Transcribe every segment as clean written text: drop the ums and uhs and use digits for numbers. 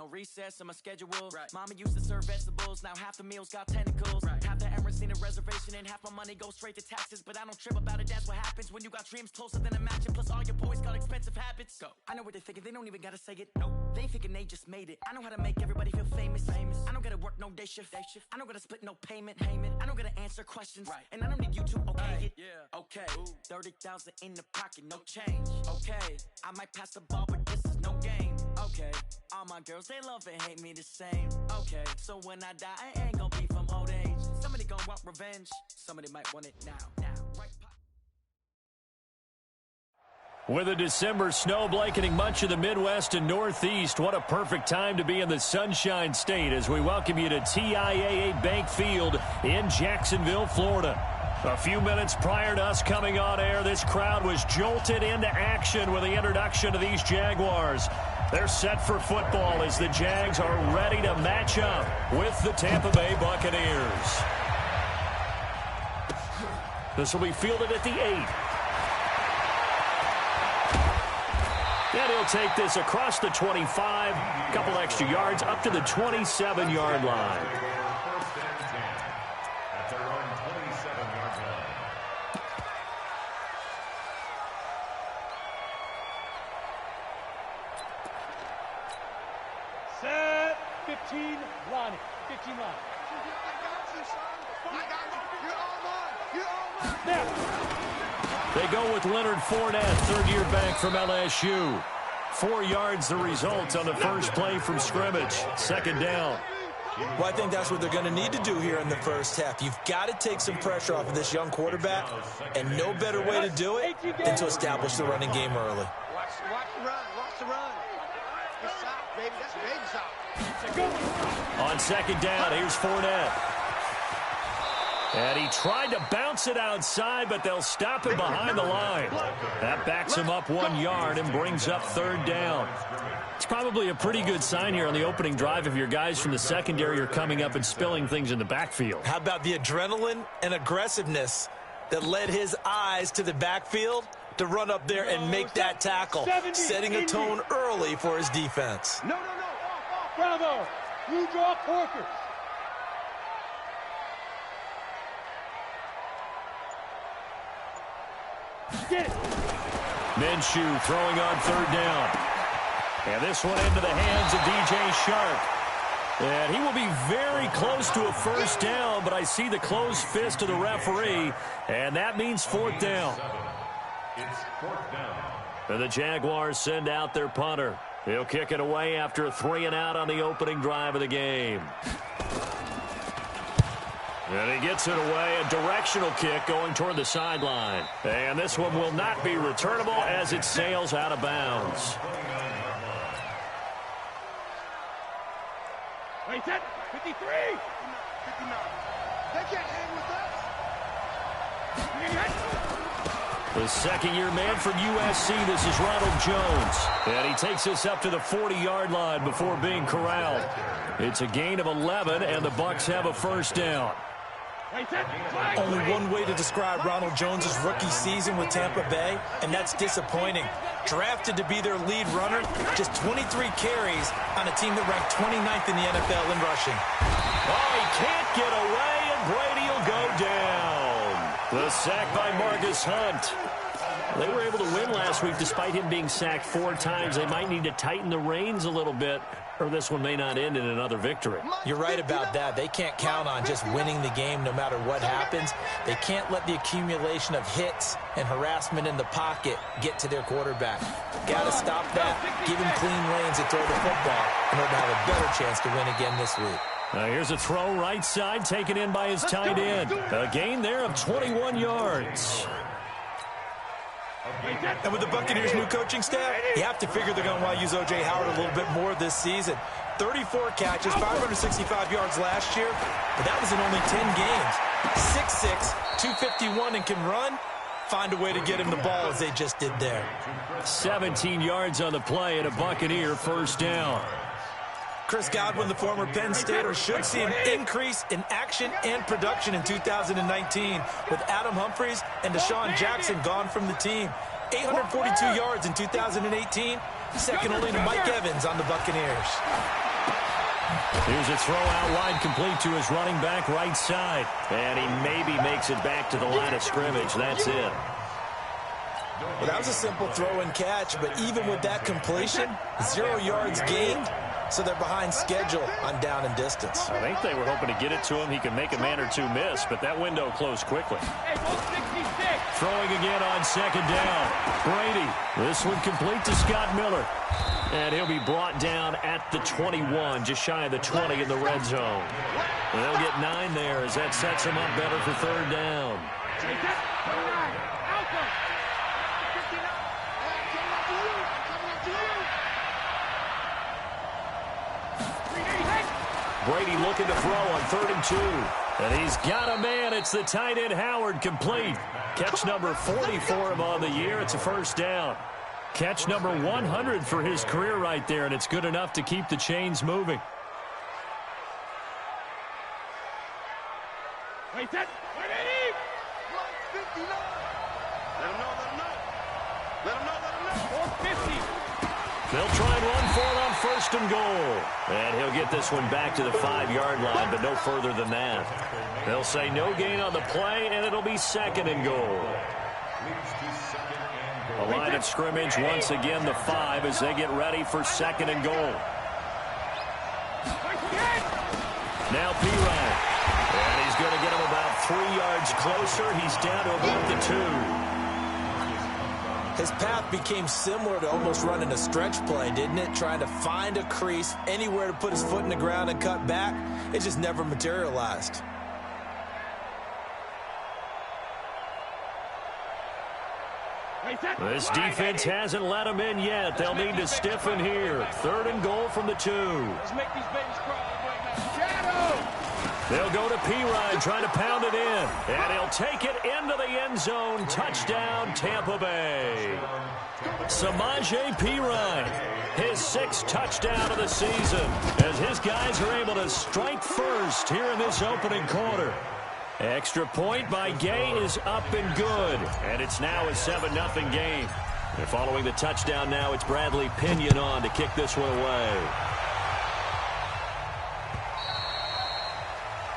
No recess in my schedule. Right. Mama used to serve vegetables. Now half the meals got tentacles. Right. Half the Emirates need a reservation and half my money goes straight to taxes. But I don't trip about it. That's what happens when you got dreams closer than a mansion. Plus all your boys got expensive habits. Go. I know what they're thinking. They don't even gotta say it. Nope. They thinking they just made it. I know how to make everybody feel famous. I don't gotta work no day shift. I don't gotta split no payment. I don't gotta answer questions. Right. And I don't need you to okay it. Yeah. Okay. 30,000 in the pocket, no change. Okay. I might pass the ball, but this is no game. Okay. All my girls, they love and hate me the same. Okay. So when I die, I ain't gonna be from old age. Somebody gonna want revenge. Somebody might want it now. Right. With a December snow blanketing much of the Midwest and Northeast, what a perfect time to be in the Sunshine State as we welcome you to TIAA Bank Field in Jacksonville, Florida. A few minutes prior to us coming on air, this crowd was jolted into action with the introduction of these Jaguars. They're set for football as the Jags are ready to match up with the Tampa Bay Buccaneers. This will be fielded at the 8. And he'll take this across the 25, a couple extra yards, up to the 27-yard line. At their own 27-yard line. Set, 15, line. 15 line. I got you. You're all mine. You're all mine. Now. They go with Leonard Fournette, third-year back from LSU. 4 yards the result on the first play from scrimmage. Second down. Well, I think that's what they're going to need to do here in the first half. You've got to take some pressure off of this young quarterback, and no better way to do it than to establish the running game early. Watch the run. Watch the run. Good shot, baby. That's a baby shot. On second down, here's Fournette. And he tried to bounce it outside, but they'll stop him behind the line. That backs him up 1 yard and brings up third down. It's probably a pretty good sign here on the opening drive if your guys from the secondary are coming up and spilling things in the backfield. How about the adrenaline and aggressiveness that led his eyes to the backfield to run up there and make that tackle, setting a tone early for his defense. No. Off. Bravo. You draw Corker. Get it. Minshew throwing on third down. And this one into the hands of DJ Shark. And he will be very close to a first down, but I see the closed fist of the referee, and that means fourth down. It's fourth down. And the Jaguars send out their punter. He'll kick it away after a 3-and-out on the opening drive of the game. And he gets it away, a directional kick going toward the sideline. And this one will not be returnable as it sails out of bounds. Right, set. 53. 59. They can't hang with us. The second-year man from USC, this is Ronald Jones. And he takes this up to the 40-yard line before being corralled. It's a gain of 11, and the Bucs have a first down. Only one way to describe Ronald Jones' rookie season with Tampa Bay, and that's disappointing. Drafted to be their lead runner, just 23 carries on a team that ranked 29th in the NFL in rushing. Oh, he can't get away, and Brady will go down. The sack by Marcus Hunt. They were able to win last week despite him being sacked 4 times. They might need to tighten the reins a little bit, or this one may not end in another victory. You're right about that. They can't count on just winning the game no matter what happens. They can't let the accumulation of hits and harassment in the pocket get to their quarterback. Got to stop that. Give him clean lanes to throw the football in order to have a better chance to win again this week. Now here's a throw right side taken in by his tight end. A gain there of 21 yards. And with the Buccaneers' new coaching staff, you have to figure they're going to want to use O.J. Howard a little bit more this season. 34 catches, 565 yards last year, but that was in only 10 games. 6'6", 251, and can run. Find a way to get him the ball as they just did there. 17 yards on the play and a Buccaneer first down. Chris Godwin, the former Penn Stater, should see an increase in action and production in 2019 with Adam Humphries and Deshaun Jackson gone from the team. 842 yards in 2018, second only to Mike Evans on the Buccaneers. Here's a throw out wide, complete to his running back right side. And he maybe makes it back to the line of scrimmage. That's it. Well, that was a simple throw and catch, but even with that completion, 0 yards gained, so they're behind schedule on down and distance. I think they were hoping to get it to him. He could make a man or two miss, but that window closed quickly. Throwing again on second down. Brady. This one complete to Scott Miller. And he'll be brought down at the 21, just shy of the 20 in the red zone. And they'll get 9 there as that sets him up better for third down. Brady looking to throw on 3rd and 2. And he's got a man. It's the tight end Howard, complete. Catch number 40 for him on the year. It's a first down. Catch number 100 for his career right there, and it's good enough to keep the chains moving. Wait, set. Wait, Eddie. 59. Let him know, let him know. Let him know, let him know. 450. They'll try and run for it on 1st and goal. And he'll get this one back to the 5-yard line, but no further than that. They'll say no gain on the play, and it'll be 2nd and goal. The line of scrimmage once again the 5 as they get ready for 2nd and goal. Now P-Ryan. And he's going to get him about 3 yards closer. He's down to about the 2. His path became similar to almost running a stretch play, didn't it? Trying to find a crease, anywhere to put his foot in the ground and cut back. It just never materialized. This defense hasn't let him in yet. They'll need to stiffen here. 3rd and goal from the 2. Let's make these babies cry. Shadow! They'll go to P-Ryan, trying to pound it in. And he'll take it into the end zone. Touchdown, Tampa Bay. Samaje P-Ryan, his 6th touchdown of the season, as his guys are able to strike first here in this opening quarter. Extra point by Gay is up and good. And it's now a 7-0 game. And following the touchdown now, it's Bradley Pinion on to kick this one away.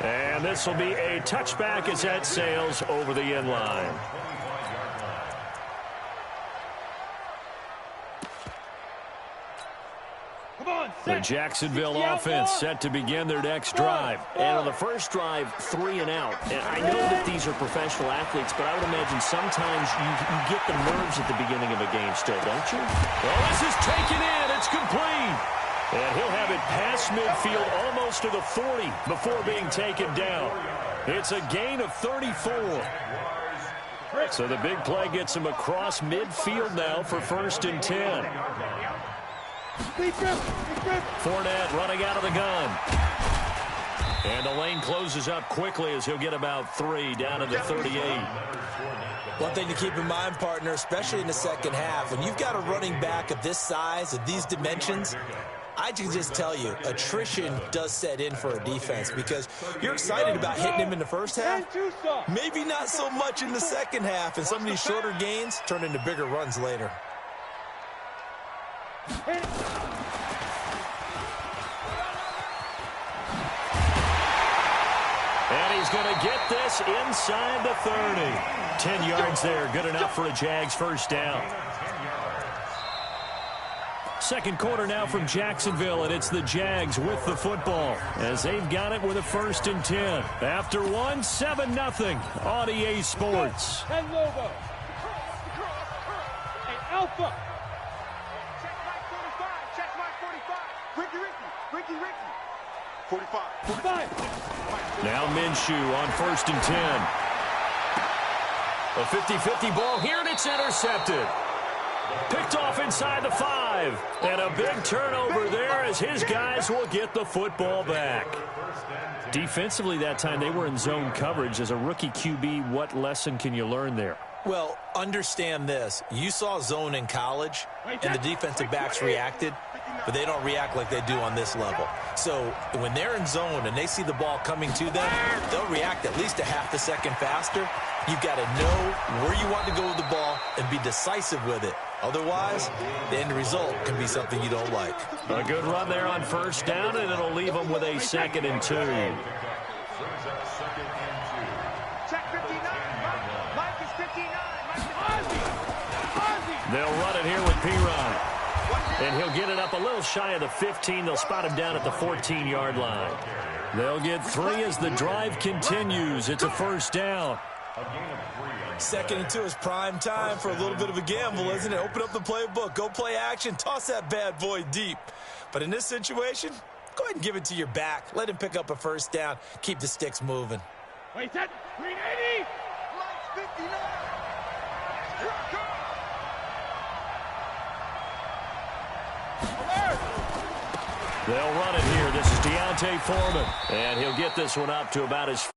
And this will be a touchback as that sails over the end line. The Jacksonville offense set to begin their next drive. And on the first drive, 3 and out. And I know that these are professional athletes, but I would imagine sometimes you get the nerves at the beginning of a game still, don't you? Well, this is taken in. It's complete. And he'll have it past midfield almost to the 40 before being taken down. It's a gain of 34. So the big play gets him across midfield now for 1st and 10. Fournette running out of the gun. And the lane closes up quickly as he'll get about 3 down to the 38. One thing to keep in mind, partner, especially in the second half, when you've got a running back of this size, of these dimensions, I can just tell you, attrition does set in for a defense because you're excited about hitting him in the first half. Maybe not so much in the second half, and some of these shorter gains turn into bigger runs later. And he's going to get this inside the 30. 10 yards there, good enough for a Jags first down. Second quarter now from Jacksonville, and it's the Jags with the football as they've got it with a 1st and 10. After 7-0 on EA Sports. And Lobo. Hey, Alpha. Check Mike 45. Check Mike 45. Ricky. 45. 45. Now Minshew on 1st and 10. A 50-50 ball here, and it's intercepted. Picked off inside the 5. And a big turnover there as his guys will get the football back. Defensively that time, they were in zone coverage. As a rookie QB, what lesson can you learn there? Well, understand this. You saw zone in college, and the defensive backs reacted, but they don't react like they do on this level. So when they're in zone and they see the ball coming to them, they'll react at least a half a second faster. You've got to know where you want to go with the ball and be decisive with it. Otherwise, the end result can be something you don't like. A good run there on first down, and it'll leave them with a 2nd and 2. Check 59. Mike is 59. They'll run it here with P-Rod. And he'll get it up a little shy of the 15. They'll spot him down at the 14-yard line. They'll get 3 as the drive continues. It's a first down. 2nd and 2 is prime time for a little bit of a gamble, isn't it? Open up the playbook, go play action, toss that bad boy deep. But in this situation, go ahead and give it to your back. Let him pick up a first down. Keep the sticks moving. Wait, that 380. Mike's 59. They'll run it here. This is Deontay Foreman. And he'll get this one up to about his